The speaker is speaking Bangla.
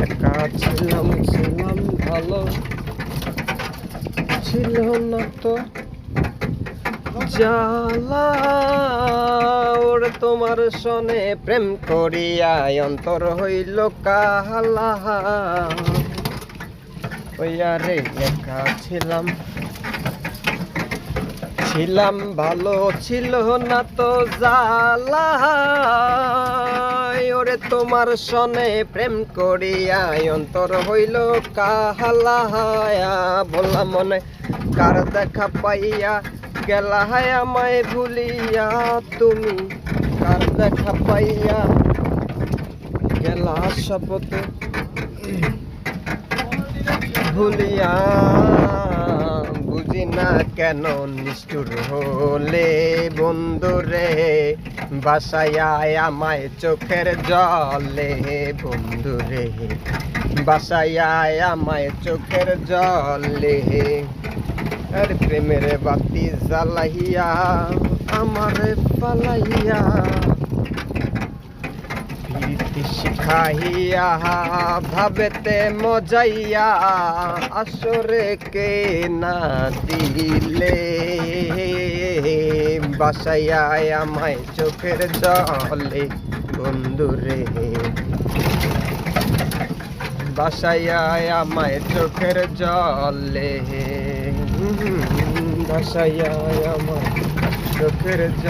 একা ছিলাম ছিলাম ভালো ছিল না তো জ্বালা ওরে তোমার সনে প্রেম করিয়া অন্তর হইল কালা ওইয়া রে একা ছিলাম ছিলাম ভালো ছিল না তো জ্বালা ওরে তোমার সনে প্রেম করিয়া অন্তর হইল কাহালা বললাম মনে কার দেখা পাইয়া গেলা হায় আমায় ভুলিয়া তুমি কার দেখা পাইয়া গেলা শপথ ভুলিয়া বুঝি না কেন নিষ্ঠুর হলে বন্ধুরে বাসায় আমায় চোখের জলে বন্ধুরে বাসায় আমায় চোখের জলে আর প্রেমের বাতি জ্বালাইয়া আমার পালাইয়া প্রীতি শিখাইয়া ভাবেতে মজাইয়া আসরে কে না দিলে বাসাইয়া আমায় চোখের জলে বন্ধুরে বাসাইয়া আমায় চোখের জলে বাসাইয়া আমায় চোখের জলে।